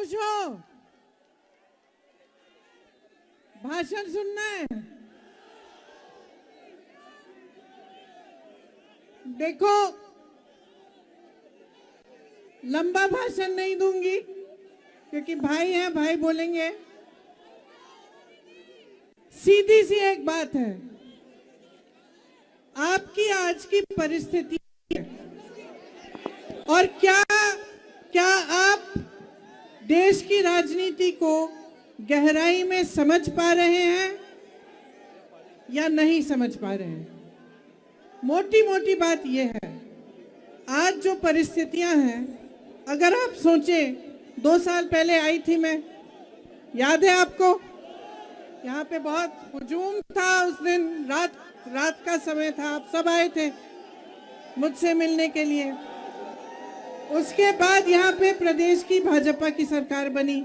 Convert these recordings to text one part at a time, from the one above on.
खुश हो? भाषण सुनना है? देखो, लंबा भाषण नहीं दूंगी क्योंकि भाई हैं, भाई बोलेंगे। सीधी सी एक बात है, आपकी आज की परिस्थिति और क्या आप देश की राजनीति को गहराई में समझ पा रहे हैं या नहीं समझ पा रहे हैं? मोटी मोटी बात यह है, आज जो परिस्थितियां हैं, अगर आप सोचें 2 साल पहले आई थी मैं, याद है आपको? यहाँ पे बहुत हुजूम था उस दिन, रात का समय था, आप सब आए थे मुझसे मिलने के लिए। उसके बाद यहाँ पे प्रदेश की भाजपा की सरकार बनी,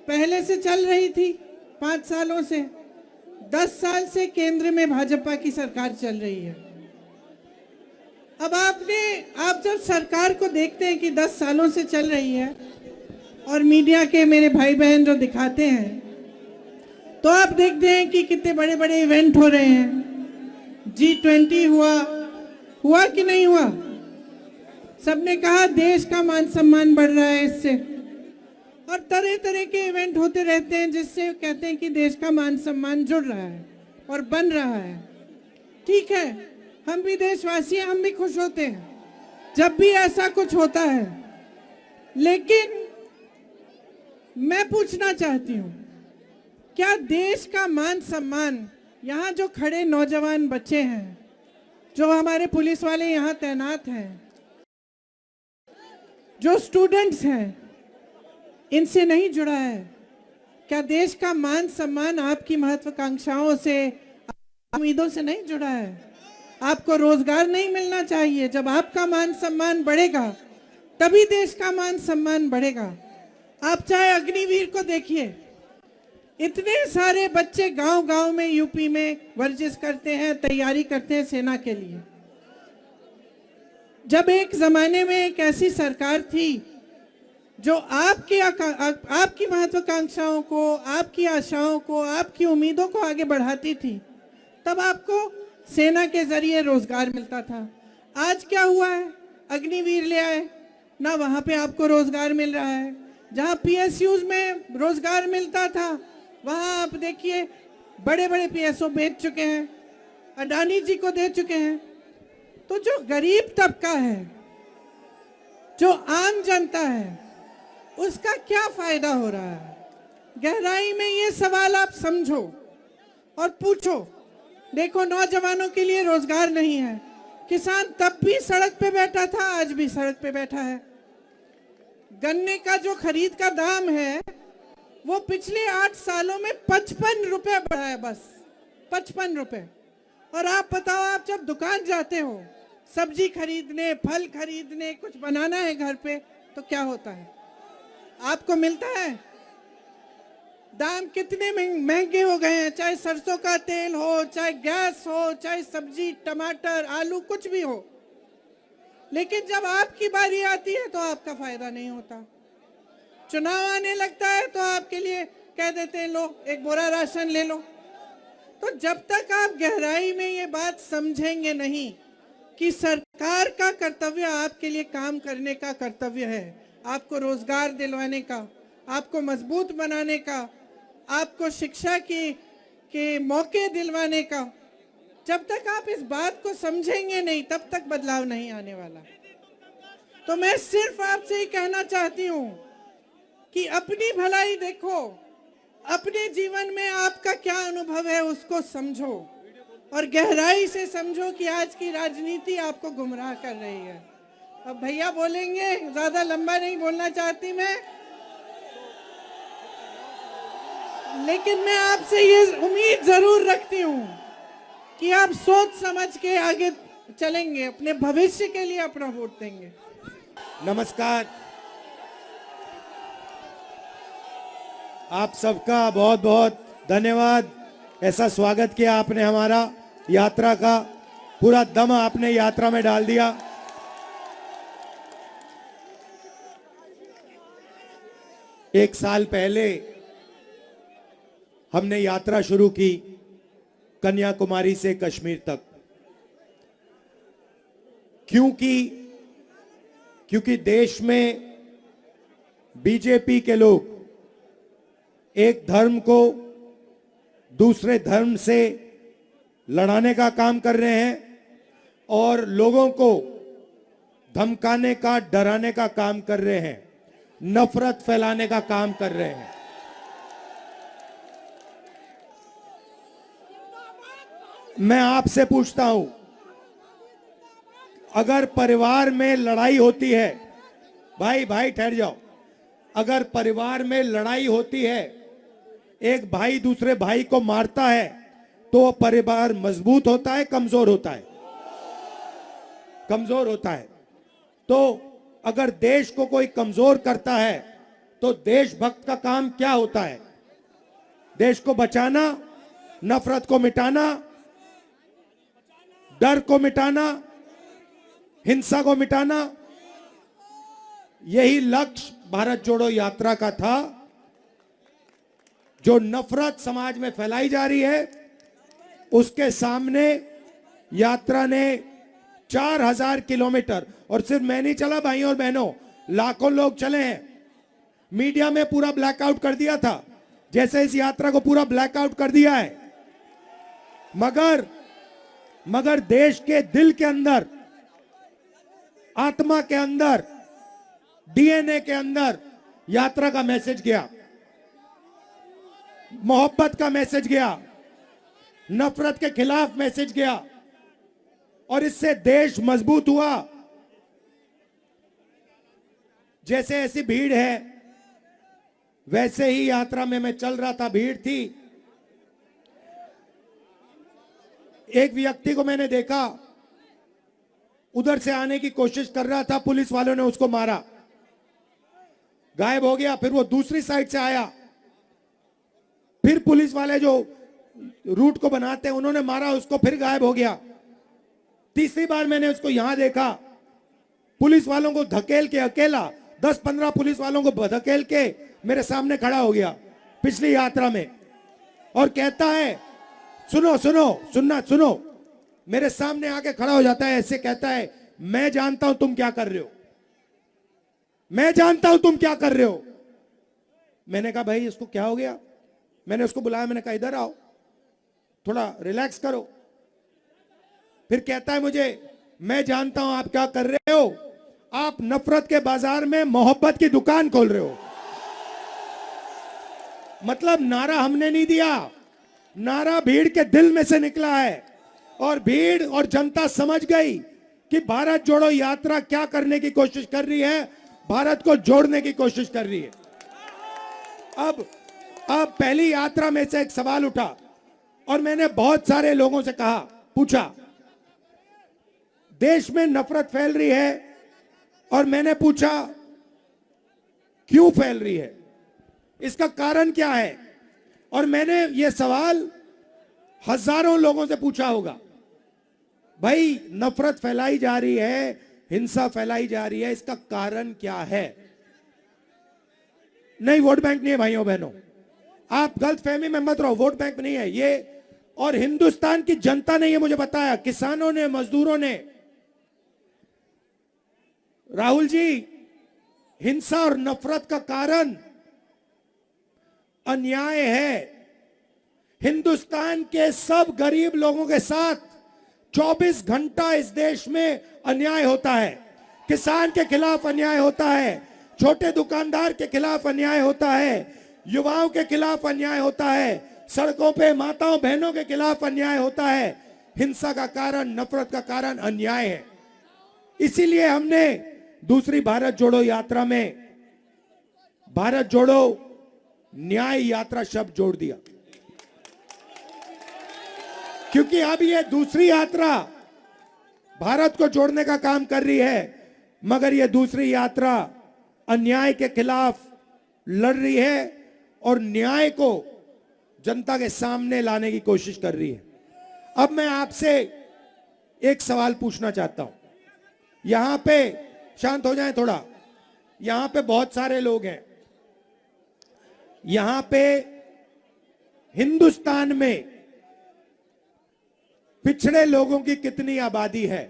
पहले से चल रही थी 5 सालों से, 10 साल से केंद्र में भाजपा की सरकार चल रही है। अब आप जब सरकार को देखते हैं कि 10 सालों से चल रही है और मीडिया के मेरे भाई बहन जो दिखाते हैं, तो आप देखते हैं कि कितने बड़े बड़े इवेंट हो रहे हैं। G20 हुआ कि नहीं हुआ? सबने कहा देश का मान सम्मान बढ़ रहा है इससे, और तरह तरह के इवेंट होते रहते हैं जिससे कहते हैं कि देश का मान सम्मान जुड़ रहा है और बन रहा है। ठीक है, हम भी देशवासी हैं, हम भी खुश होते हैं जब भी ऐसा कुछ होता है। लेकिन मैं पूछना चाहती हूँ, क्या देश का मान सम्मान, यहाँ जो खड़े नौजवान बच्चे हैं, जो हमारे पुलिस वाले यहाँ तैनात हैं, जो स्टूडेंट्स हैं, इनसे नहीं जुड़ा है? क्या देश का मान सम्मान आपकी महत्वाकांक्षाओं से, उम्मीदों से नहीं जुड़ा है? आपको रोजगार नहीं मिलना चाहिए? जब आपका मान सम्मान बढ़ेगा तभी देश का मान सम्मान बढ़ेगा। आप चाहे अग्निवीर को देखिए, इतने सारे बच्चे गांव-गांव में यूपी में वर्जिश करते हैं, तैयारी करते हैं सेना के लिए। जब एक जमाने में एक ऐसी सरकार थी जो आपकी महत्वाकांक्षाओं को, आपकी आशाओं को, आपकी उम्मीदों को आगे बढ़ाती थी, तब आपको सेना के जरिए रोजगार मिलता था। आज क्या हुआ है? अग्निवीर ले आए ना, वहां पे आपको रोजगार मिल रहा है। जहां PSUs में रोजगार मिलता था, वहां आप देखिए बड़े बड़े PSO बेच चुके हैं, अडानी जी को दे चुके हैं। तो जो गरीब तबका है, जो आम जनता है, उसका क्या फायदा हो रहा है? गहराई में ये सवाल आप समझो और पूछो। देखो, नौजवानों के लिए रोजगार नहीं है। किसान तब भी सड़क पे बैठा था, आज भी सड़क पे बैठा है। गन्ने का जो खरीद का दाम है, वो पिछले 8 सालों में 55 रुपए बढ़ा है, बस 55 रुपए। और आप बताओ, आप जब दुकान जाते हो सब्जी खरीदने, फल खरीदने, कुछ बनाना है घर पे, तो क्या होता है? आपको मिलता है? दाम कितने महंगे हो गए हैं, चाहे सरसों का तेल हो, चाहे गैस हो, चाहे सब्जी, टमाटर, आलू, कुछ भी हो। लेकिन जब आपकी बारी आती है तो आपका फायदा नहीं होता। चुनाव आने लगता है तो आपके लिए कह देते हैं, लो एक बोरा राशन ले लो। तो जब तक आप गहराई में ये बात समझेंगे नहीं कि सरकार का कर्तव्य आपके लिए काम करने का कर्तव्य है, आपको रोजगार दिलवाने का, आपको मजबूत बनाने का, आपको शिक्षा के मौके दिलवाने का, जब तक आप इस बात को समझेंगे नहीं, तब तक बदलाव नहीं आने वाला। तो मैं सिर्फ आपसे ही कहना चाहती हूं कि अपनी भलाई देखो, अपने जीवन में आपका क्या अनुभव है उसको समझो और गहराई से समझो कि आज की राजनीति आपको गुमराह कर रही है। अब भैया बोलेंगे, ज्यादा लंबा नहीं बोलना चाहती मैं, लेकिन मैं आपसे ये उम्मीद जरूर रखती हूँ कि आप सोच समझ के आगे चलेंगे, अपने भविष्य के लिए अपना वोट देंगे। नमस्कार, आप सबका बहुत बहुत धन्यवाद। ऐसा स्वागत किया आपने हमारा, यात्रा का पूरा दम आपने यात्रा में डाल दिया। एक साल पहले हमने यात्रा शुरू की कन्याकुमारी से कश्मीर तक, क्योंकि देश में बीजेपी के लोग एक धर्म को दूसरे धर्म से लड़ाने का काम कर रहे हैं और लोगों को धमकाने का, डराने का काम कर रहे हैं, नफरत फैलाने का काम कर रहे हैं। मैं आपसे पूछता हूं, अगर परिवार में लड़ाई होती है, भाई ठहर जाओ, अगर परिवार में लड़ाई होती है, एक भाई दूसरे भाई को मारता है, तो परिवार मजबूत होता है, कमजोर होता है? कमजोर होता है। तो अगर देश को कोई कमजोर करता है तो देशभक्त का काम क्या होता है? देश को बचाना, नफरत को मिटाना, डर को मिटाना, हिंसा को मिटाना। यही लक्ष्य भारत जोड़ो यात्रा का था। जो नफरत समाज में फैलाई जा रही है, उसके सामने यात्रा ने 4000 किलोमीटर, और सिर्फ मैं नहीं चला भाइयों और बहनों, लाखों लोग चले हैं। मीडिया में पूरा ब्लैकआउट कर दिया था, जैसे इस यात्रा को पूरा ब्लैकआउट कर दिया है। मगर देश के दिल के अंदर, आत्मा के अंदर, डीएनए के अंदर यात्रा का मैसेज गया, मोहब्बत का मैसेज गया, नफरत के खिलाफ मैसेज गया, और इससे देश मजबूत हुआ। जैसे ऐसी भीड़ है, वैसे ही यात्रा में मैं चल रहा था, भीड़ थी। एक व्यक्ति को मैंने देखा, उधर से आने की कोशिश कर रहा था, पुलिस वालों ने उसको मारा, गायब हो गया। फिर वो दूसरी साइड से आया, फिर पुलिस वाले जो रूट को बनाते हैं उन्होंने मारा उसको, फिर गायब हो गया। तीसरी बार मैंने उसको यहां देखा, पुलिस वालों को धकेल के, अकेला 10-15 पुलिस वालों को धकेल के मेरे सामने खड़ा हो गया पिछली यात्रा में, और कहता है सुनो, मेरे सामने आके खड़ा हो जाता है, ऐसे कहता है, मैं जानता हूं तुम क्या कर रहे हो, मैं जानता हूं तुम क्या कर रहे हो। मैंने कहा भाई इसको क्या हो गया? मैंने उसको बुलाया, मैंने कहा इधर आओ, थोड़ा रिलैक्स करो। फिर कहता है मुझे, मैं जानता हूं आप क्या कर रहे हो, आप नफरत के बाजार में मोहब्बत की दुकान खोल रहे हो। मतलब नारा हमने नहीं दिया, नारा भीड़ के दिल में से निकला है, और भीड़ और जनता समझ गई कि भारत जोड़ो यात्रा क्या करने की कोशिश कर रही है, भारत को जोड़ने की कोशिश कर रही है। अब पहली यात्रा में से एक सवाल उठा, और मैंने बहुत सारे लोगों से कहा, पूछा, देश में नफरत फैल रही है, और मैंने पूछा क्यों फैल रही है, इसका कारण क्या है? और मैंने ये सवाल हजारों लोगों से पूछा होगा, भाई नफरत फैलाई जा रही है, हिंसा फैलाई जा रही है, इसका कारण क्या है? नहीं, वोट बैंक नहीं है भाइयों बहनों, आप गलतफहमी में मत रहो, वोट बैंक नहीं है ये। और हिंदुस्तान की जनता ने ये मुझे बताया, किसानों ने, मजदूरों ने, राहुल जी, हिंसा और नफरत का कारण अन्याय है। हिंदुस्तान के सब गरीब लोगों के साथ 24 घंटा इस देश में अन्याय होता है। किसान के खिलाफ अन्याय होता है, छोटे दुकानदार के खिलाफ अन्याय होता है, युवाओं के खिलाफ अन्याय होता है, सड़कों पे माताओं बहनों के खिलाफ अन्याय होता है। हिंसा का कारण, नफरत का कारण अन्याय है। इसीलिए हमने दूसरी भारत जोड़ो यात्रा में भारत जोड़ो न्याय यात्रा शब्द जोड़ दिया, क्योंकि अब ये दूसरी यात्रा भारत को जोड़ने का काम कर रही है, मगर ये दूसरी यात्रा अन्याय के खिलाफ लड़ रही है और न्याय को जनता के सामने लाने की कोशिश कर रही है। अब मैं आपसे एक सवाल पूछना चाहता हूं, यहां पे शांत हो जाएं थोड़ा, यहां पे बहुत सारे लोग हैं, यहां पे हिंदुस्तान में पिछड़े लोगों की कितनी आबादी है?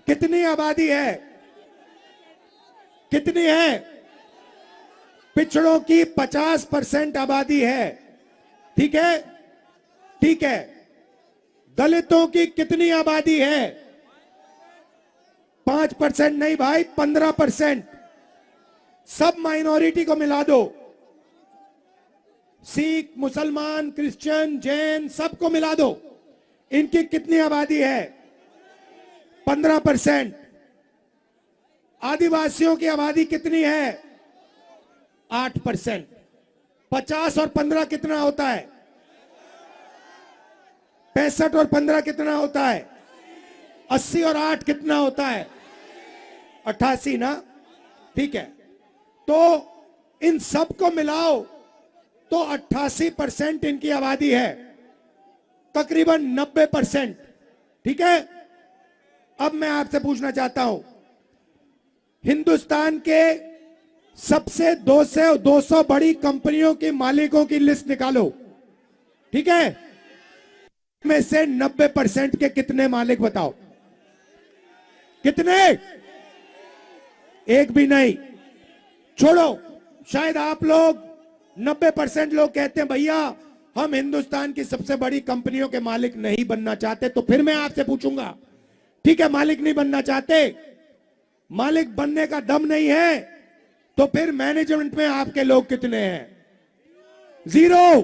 कितनी आबादी है? कितनी है? पिछड़ों की 50% आबादी है। ठीक है, ठीक है। दलितों की कितनी आबादी है? 5% नहीं भाई, 15%। सब माइनॉरिटी को मिला दो, सिख, मुसलमान, क्रिश्चियन, जैन, सबको मिला दो। इनकी कितनी आबादी है? 15%। आदिवासियों की आबादी कितनी है? 8%। 50 और 15 कितना होता है? 65 और 15 कितना होता है? 80 और 8 कितना होता है? 88 ना? ठीक है, तो इन सबको मिलाओ तो 88% इनकी आबादी है, तकरीबन 90%। ठीक है, अब मैं आपसे पूछना चाहता हूं, हिंदुस्तान के सबसे 200 बड़ी कंपनियों के मालिकों की लिस्ट निकालो। ठीक है, में से 90% के कितने मालिक बताओ? कितने? एक भी नहीं। छोड़ो, शायद आप लोग 90% लोग कहते हैं भैया हम हिंदुस्तान की सबसे बड़ी कंपनियों के मालिक नहीं बनना चाहते। तो फिर मैं आपसे पूछूंगा, ठीक है मालिक नहीं बनना चाहते, मालिक बनने का दम नहीं है, तो फिर मैनेजमेंट में आपके लोग कितने हैं? 0।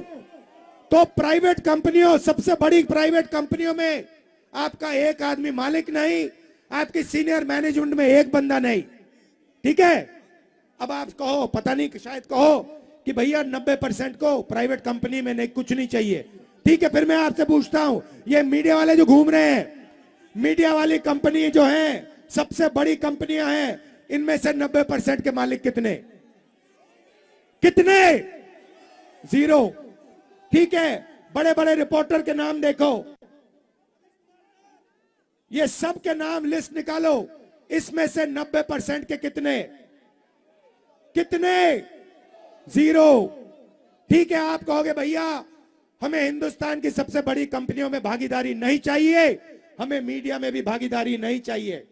तो प्राइवेट कंपनियों, सबसे बड़ी प्राइवेट कंपनियों में आपका एक आदमी मालिक नहीं, आपकी सीनियर मैनेजमेंट में एक बंदा नहीं। ठीक है, अब आप कहो, पता नहीं शायद कहो कि भैया 90% को प्राइवेट कंपनी में नहीं, कुछ नहीं चाहिए। ठीक है, फिर मैं आपसे पूछता हूं, ये मीडिया वाले जो घूम रहे हैं, मीडिया वाली कंपनी जो है, सबसे बड़ी कंपनियां हैं, इनमें से 90% के मालिक कितने? कितने? 0। ठीक है, बड़े बड़े रिपोर्टर के नाम देखो, ये सब के नाम लिस्ट निकालो, इसमें से 90% के कितने? कितने? 0। ठीक है, आप कहोगे भैया हमें हिंदुस्तान की सबसे बड़ी कंपनियों में भागीदारी नहीं चाहिए, हमें मीडिया में भी भागीदारी नहीं चाहिए।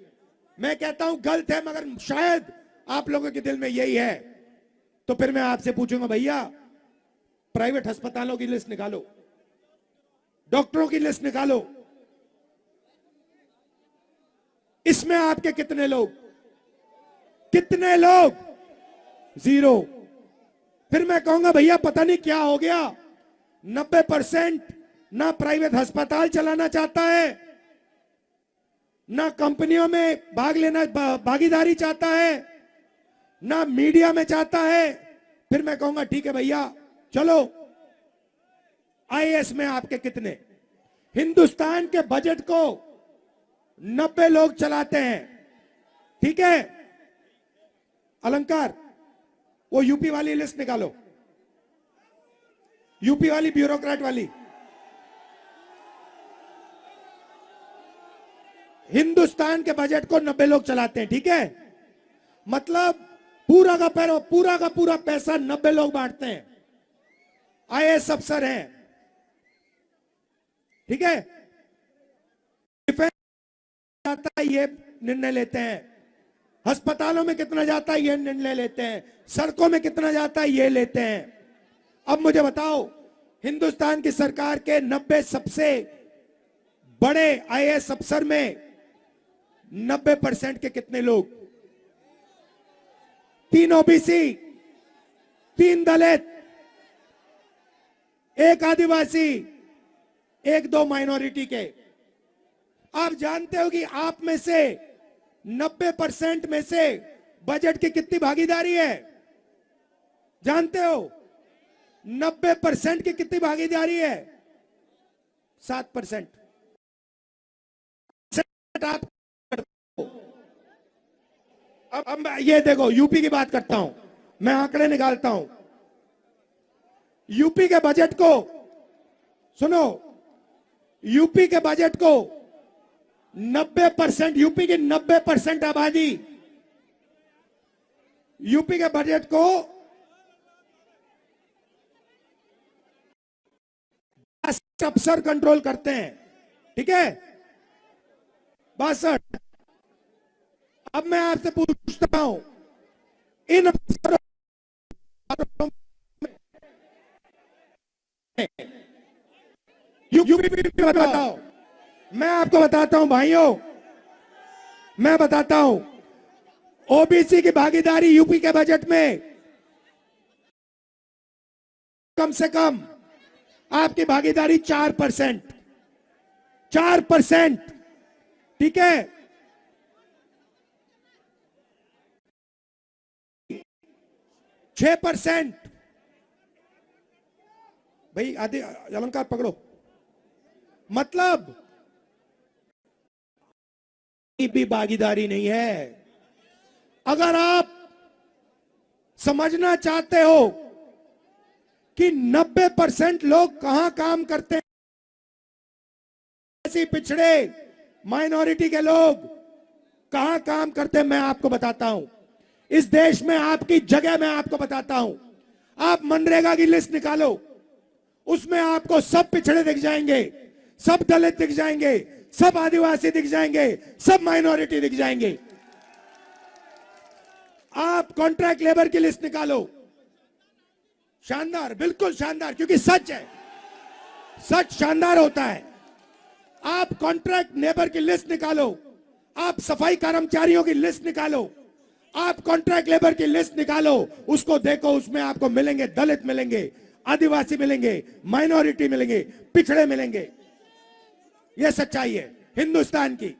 मैं कहता हूं गलत है, मगर शायद आप लोगों के दिल में यही है। तो फिर मैं आपसे पूछूंगा भैया प्राइवेट अस्पतालों की लिस्ट निकालो, डॉक्टरों की लिस्ट निकालो, इसमें आपके कितने लोग? कितने लोग? 0। फिर मैं कहूंगा भैया पता नहीं क्या हो गया, 90% ना प्राइवेट अस्पताल चलाना चाहता है, ना कंपनियों में भागीदारी चाहता है, ना मीडिया में चाहता है। फिर मैं कहूंगा ठीक है भैया चलो, आईएएस में आपके कितने? हिंदुस्तान के बजट को 90 लोग चलाते हैं। ठीक है, अलंकार वो यूपी वाली लिस्ट निकालो, यूपी वाली ब्यूरोक्रेट वाली। हिंदुस्तान के बजट को 90 लोग चलाते हैं। ठीक है, मतलब पूरा का पूरा पैसा 90 लोग बांटते हैं, आईएएस अफसर हैं। ठीक है, डिफेंस जाता है ये निर्णय लेते हैं, अस्पतालों में कितना जाता है ये निर्णय लेते हैं, सड़कों में कितना जाता है ये लेते हैं। अब मुझे बताओ, हिंदुस्तान की सरकार के 90 सबसे बड़े आईएएस अफसर में 90% के कितने लोग? 3 ओबीसी, 3 दलित, 1 आदिवासी, 1-2 माइनॉरिटी के। आप जानते हो कि आप में से 90% में से बजट की कितनी भागीदारी है? जानते हो 90% की कितनी भागीदारी है? 7%। आप अब ये देखो, यूपी की बात करता हूं, मैं आंकड़े निकालता हूं। यूपी के बजट को सुनो, यूपी के बजट को 90%, यूपी की 90% आबादी यूपी के बजट को 10 अफसर कंट्रोल करते हैं, ठीक है, 62। अब मैं आपसे पूछता हूं, इन अफसरों यूपी में बताओ, मैं आपको बताता हूं भाइयों, मैं बताता हूं, ओबीसी की भागीदारी यूपी के बजट में कम से कम आपकी भागीदारी 4%, 4%, ठीक है। 6%, भाई आदि अलंकार पकड़ो, मतलब भी भागीदारी नहीं है। अगर आप समझना चाहते हो कि 90% लोग कहां काम करते हैं, ऐसी पिछड़े माइनॉरिटी के लोग कहां काम करते हैं, मैं आपको बताता हूं। इस देश में आपकी जगह मैं आपको बताता हूं। आप मनरेगा की लिस्ट निकालो, उसमें आपको सब पिछड़े दिख जाएंगे, सब दलित दिख जाएंगे, सब आदिवासी दिख जाएंगे, सब माइनॉरिटी दिख जाएंगे। आप कॉन्ट्रैक्ट लेबर की लिस्ट निकालो, शानदार, बिल्कुल शानदार, क्योंकि सच है, सच शानदार होता है। आप कॉन्ट्रैक्ट लेबर की लिस्ट निकालो, आप सफाई कर्मचारियों की लिस्ट निकालो, आप कॉन्ट्रैक्ट लेबर की लिस्ट निकालो, उसको देखो, उसमें आपको मिलेंगे दलित मिलेंगे, आदिवासी मिलेंगे, माइनॉरिटी मिलेंगे, पिछड़े मिलेंगे। यह सच्चाई है हिंदुस्तान की।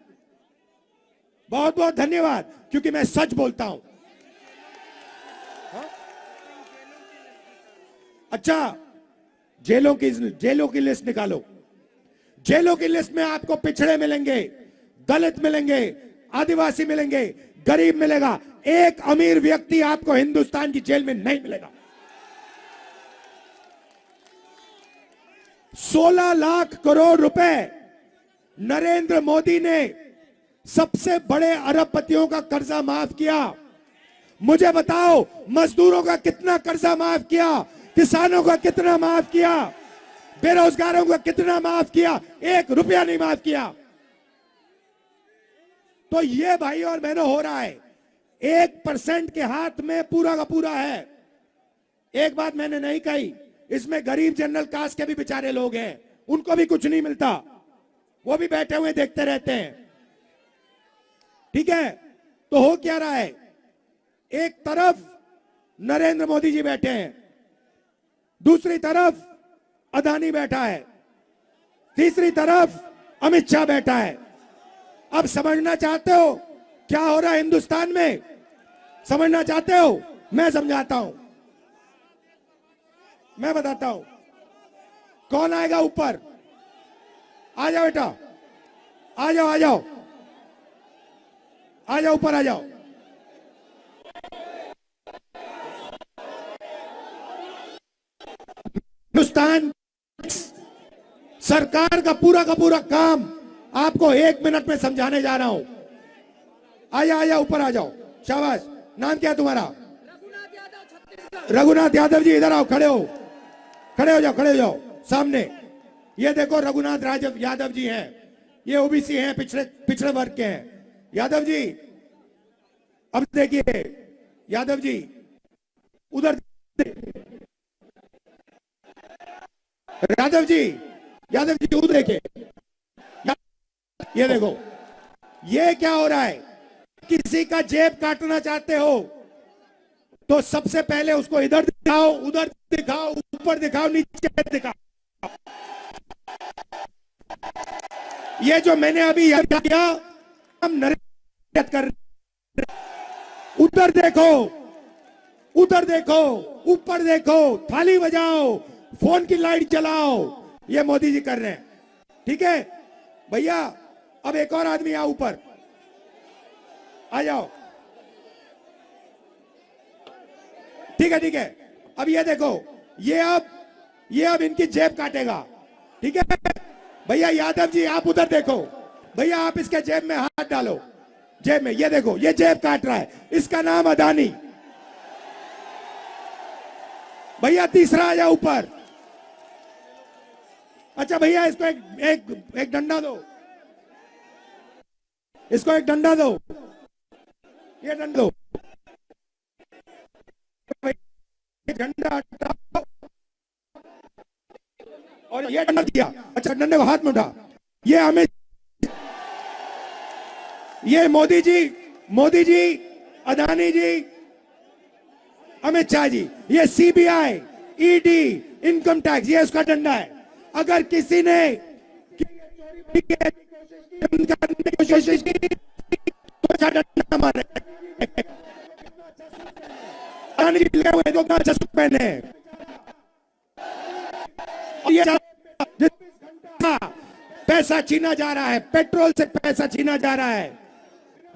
बहुत बहुत धन्यवाद, क्योंकि मैं सच बोलता हूं। अच्छा, जेलों की लिस्ट निकालो। जेलों की लिस्ट में आपको पिछड़े मिलेंगे, दलित मिलेंगे, आदिवासी मिलेंगे, गरीब मिलेगा। एक अमीर व्यक्ति आपको हिंदुस्तान की जेल में नहीं मिलेगा। 16 लाख करोड़ रुपए नरेंद्र मोदी ने सबसे बड़े अरबपतियों का कर्जा माफ किया। मुझे बताओ, मजदूरों का कितना कर्जा माफ किया, किसानों का कितना माफ किया, बेरोजगारों का कितना माफ किया? 1 रुपया नहीं माफ किया। तो ये भाई और बहनों हो रहा है, 1% के हाथ में पूरा का पूरा है। एक बात मैंने नहीं कही, इसमें गरीब जनरल कास्ट के भी बेचारे लोग हैं, उनको भी कुछ नहीं मिलता, वो भी बैठे हुए देखते रहते हैं, ठीक है। तो हो क्या रहा है, एक तरफ नरेंद्र मोदी जी बैठे हैं, दूसरी तरफ अदानी बैठा है, तीसरी तरफ अमित शाह बैठा है। अब समझना चाहते हो क्या हो रहा है हिंदुस्तान में? समझना चाहते हो? मैं समझाता हूं, मैं बताता हूं। कौन आएगा ऊपर? आ जाओ बेटा, आ जाओ, आ जाओ, आ जाओ, ऊपर आ जाओ। हिंदुस्तान सरकार का पूरा काम आपको 1 मिनट में समझाने जा रहा हूं। आ जाओ, ऊपर आ जाओ, शाबाश। नाम क्या है तुम्हारा? रघुनाथ यादव जी, इधर आओ, खड़े हो जाओ, खड़े हो जाओ सामने। ये देखो, रघुनाथ यादव जी हैं, ये ओबीसी हैं, पिछड़े वर्ग के हैं। यादव जी, अब देखिए, यादव जी उधर, यादव जी उधर देखिए। ये देखो, ये क्या हो रहा है? किसी का जेब काटना चाहते हो तो सबसे पहले उसको इधर दिखाओ, उधर दिखाओ, ऊपर दिखाओ, नीचे दिखाओ। ये जो मैंने अभी याद किया, हम नरेंद्र कर, उधर देखो, उधर देखो, ऊपर देखो, थाली बजाओ, फोन की लाइट जलाओ, ये मोदी जी कर रहे हैं, ठीक है भैया। अब एक और आदमी आओ ऊपर, आ जाओ, ठीक है। अब ये देखो, ये अब इनकी जेब काटेगा, ठीक है भैया। यादव जी आप उधर देखो, भैया आप इसके जेब में हाथ डालो, जेब में, ये देखो, ये जेब काट रहा है, इसका नाम अदानी, भैया तीसरा आ जाओ ऊपर। अच्छा भैया इसको एक डंडा दो, इसको एक डंडा दो, ये डंडा दो, डंडा हटाओ और ये डंडा दिया। अच्छा डंडे को हाथ में उठा। ये हमें, ये मोदी जी, अदानी जी, अमित शाह जी, ये सीबीआई, ईडी, इनकम टैक्स, ये उसका डंडा है। अगर किसी ने करने की कोशिश की तो अच्छा डंडा मारे। अदानी जी लगे हुए जो अच्छा सूट पहने, ये पैसा छीना जा रहा है, पेट्रोल से पैसा छीना जा रहा है,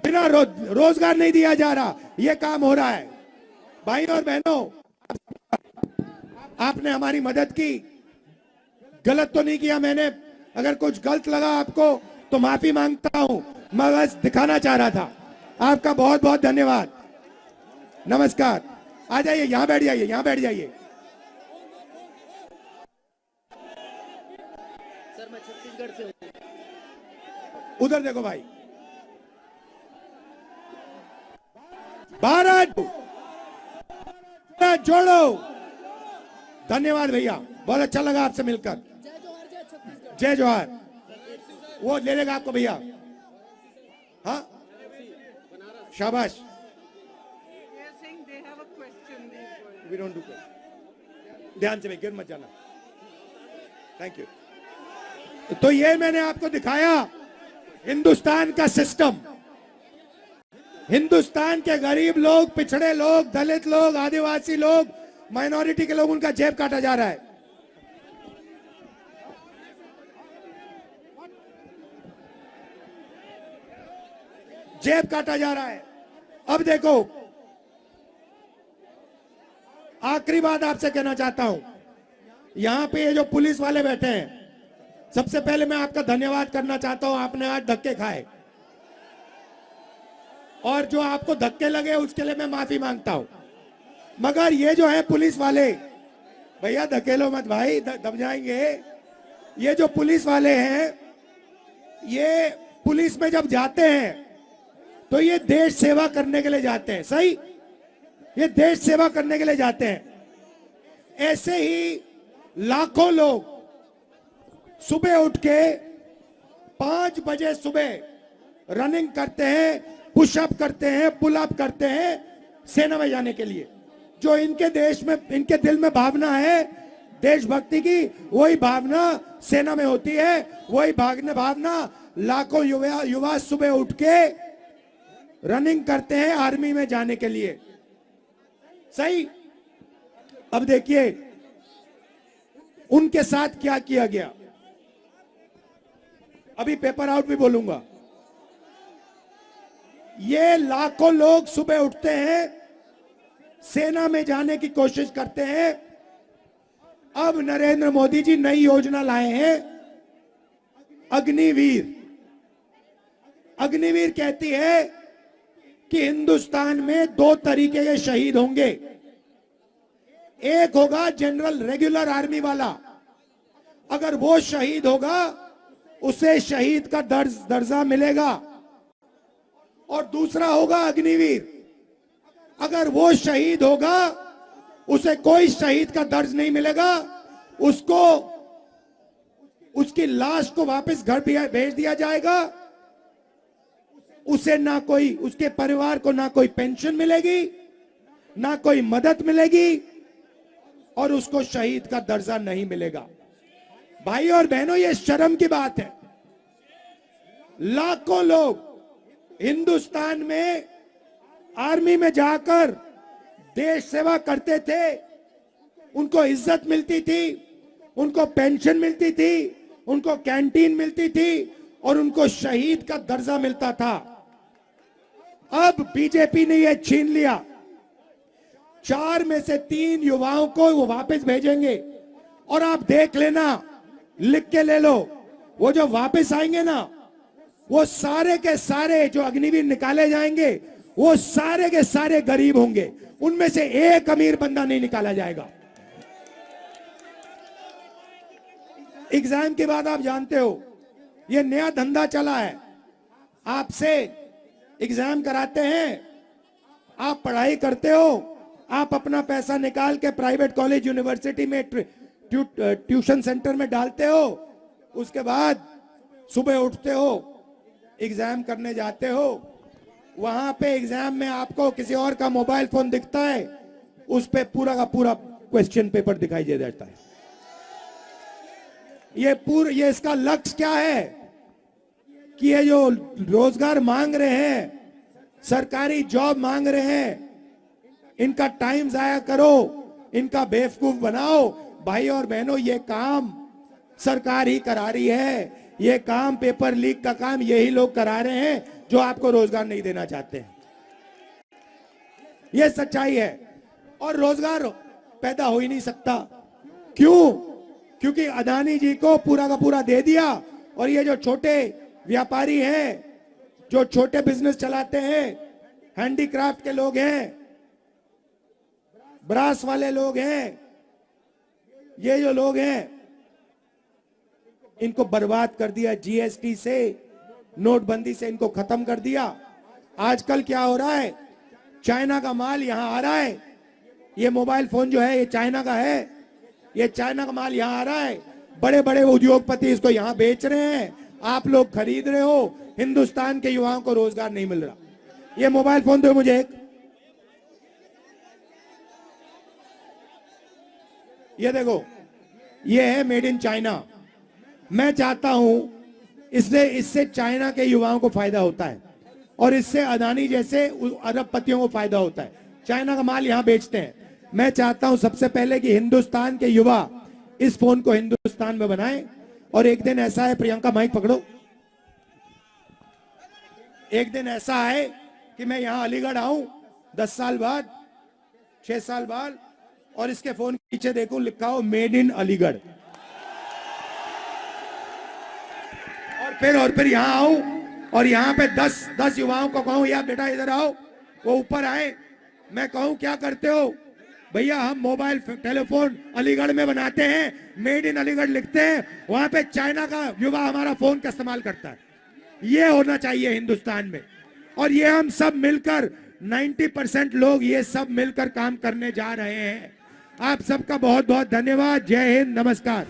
बिना रोजगार नहीं दिया जा रहा, ये काम हो रहा है। भाई और बहनों, आपने हमारी मदद की, गलत तो नहीं किया मैंने। अगर कुछ गलत लगा आपको तो माफी मांगता हूं, मैं बस दिखाना चाह रहा था। आपका बहुत बहुत धन्यवाद। नमस्कार। आ जाइए, यहां बैठ जाइए, यहां बैठ जाइए। सर मैं छत्तीसगढ़ से हूं। उधर देखो भाई। भारत जोड़ो। धन्यवाद भैया, बहुत अच्छा लगा आपसे मिलकर। जय जोहार। वो ले लेगा आपको भैया। हाँ शाबाश। We don't do question. ध्यान से भाई, गिर मत जाना। Thank you. तो ये मैंने आपको दिखाया हिंदुस्तान का सिस्टम। हिंदुस्तान के गरीब लोग, पिछड़े लोग, दलित लोग, आदिवासी लोग, माइनॉरिटी के लोग, उनका जेब काटा जा रहा है। जेब काटा जा रहा है। अब देखो, आखिरी बात आपसे कहना चाहता हूं। यहां पे ये जो पुलिस वाले बैठे हैं, सबसे पहले मैं आपका धन्यवाद करना चाहता हूं। आपने आज धक्के खाए और जो आपको धक्के लगे उसके लिए मैं माफी मांगता हूं। मगर ये जो है पुलिस वाले, भैया धकेलो मत भाई, दब जाएंगे। ये जो पुलिस वाले हैं, ये पुलिस में जब जाते हैं तो ये देश सेवा करने के लिए जाते हैं। सही, ये देश सेवा करने के लिए जाते हैं। ऐसे ही लाखों लोग सुबह उठ के 5 बजे सुबह रनिंग करते हैं, पुशअप करते हैं, पुलअप करते हैं सेना में जाने के लिए। जो इनके देश में, इनके दिल में भावना है देशभक्ति की, वही भावना सेना में होती है। वही भावना लाखों युवा सुबह उठ के रनिंग करते हैं आर्मी में जाने के लिए। सही। अब देखिए उनके साथ क्या किया गया। अभी पेपर आउट भी बोलूंगा। ये लाखों लोग सुबह उठते हैं, सेना में जाने की कोशिश करते हैं। अब नरेंद्र मोदी जी नई योजना लाए हैं, अग्निवीर। अग्निवीर कहती है कि हिंदुस्तान में 2 तरीके के शहीद होंगे। एक होगा जनरल रेगुलर आर्मी वाला, अगर वो शहीद होगा उसे शहीद का दर्जा मिलेगा। और दूसरा होगा अग्निवीर, अगर वो शहीद होगा उसे कोई शहीद का दर्ज नहीं मिलेगा, उसको उसकी लाश को वापस घर भेज दिया जाएगा। उसे ना कोई, उसके परिवार को ना कोई पेंशन मिलेगी, ना कोई मदद मिलेगी, और उसको शहीद का दर्जा नहीं मिलेगा। भाई और बहनों, ये शर्म की बात है। लाखों लोग हिंदुस्तान में आर्मी में जाकर देश सेवा करते थे, उनको इज्जत मिलती थी, उनको पेंशन मिलती थी, उनको कैंटीन मिलती थी, और उनको शहीद का दर्जा मिलता था। अब बीजेपी ने यह छीन लिया। 4 में से 3 युवाओं को वो वापस भेजेंगे। और आप देख लेना, लिख के ले लो, वो जो वापस आएंगे ना, वो सारे के सारे जो अग्निवीर निकाले जाएंगे, वो सारे के सारे गरीब होंगे। उनमें से एक अमीर बंदा नहीं निकाला जाएगा। एग्जाम के बाद आप जानते हो ये नया धंधा चला है, आपसे एग्जाम कराते हैं, आप पढ़ाई करते हो, आप अपना पैसा निकाल के प्राइवेट कॉलेज यूनिवर्सिटी में ट्यूशन सेंटर में डालते हो, उसके बाद सुबह उठते हो, एग्जाम करने जाते हो, वहां पे एग्जाम में आपको किसी और का मोबाइल फोन दिखता है, उस पे पूरा का पूरा क्वेश्चन पेपर दिखाई दे जाता है। ये इसका लक्ष्य क्या है कि ये जो रोजगार मांग रहे हैं, सरकारी जॉब मांग रहे हैं, इनका टाइम जाया करो, इनका बेवकूफ बनाओ। भाई और बहनों, ये काम सरकार ही करा रही है, ये काम पेपर लीक का काम यही लोग करा रहे हैं जो आपको रोजगार नहीं देना चाहते हैं। ये सच्चाई है। और रोजगार पैदा हो ही नहीं सकता। क्यों? क्योंकि अदानी जी को पूरा का पूरा दे दिया, और ये जो छोटे व्यापारी हैं, जो छोटे बिजनेस चलाते हैं, हैंडीक्राफ्ट के लोग हैं, ब्रास वाले लोग हैं, ये जो लोग हैं, इनको बर्बाद कर दिया। जीएसटी से, नोटबंदी से इनको खत्म कर दिया। आजकल क्या हो रहा है, चाइना का माल यहां आ रहा है। ये मोबाइल फोन जो है ये चाइना का है, ये चाइना का माल यहां आ रहा है। बड़े बड़े उद्योगपति इसको यहां बेच रहे हैं, आप लोग खरीद रहे हो। हिंदुस्तान के युवाओं को रोजगार नहीं मिल रहा। ये मोबाइल फोन दो मुझे एक, ये देखो, ये है मेड इन चाइना। मैं चाहता हूं इससे चाइना के युवाओं को फायदा होता है, और इससे अदानी जैसे अरबपतियों को फायदा होता है। चाइना का माल यहां बेचते हैं। मैं चाहता हूं सबसे पहले कि हिंदुस्तान के युवा इस फोन को हिंदुस्तान में बनाएं। और एक दिन ऐसा है, प्रियंका माइक पकड़ो, एक दिन ऐसा है कि मैं यहां अलीगढ़ आऊं 10 साल बाद, 6 साल बाद, और इसके फोन के पीछे देखूं लिखा हो मेड इन अलीगढ़। और फिर यहां आऊं और यहां पे 10 युवाओं को कहूं, यार बेटा इधर आओ, वो ऊपर आए, मैं कहूं क्या करते हो भैया, हम मोबाइल टेलीफोन अलीगढ़ में बनाते हैं, मेड इन अलीगढ़ लिखते हैं, वहां पे चाइना का युवा हमारा फोन का इस्तेमाल करता है। ये होना चाहिए हिंदुस्तान में, और ये हम सब मिलकर 90% लोग ये सब मिलकर काम करने जा रहे हैं। आप सबका बहुत बहुत धन्यवाद। जय हिंद, नमस्कार।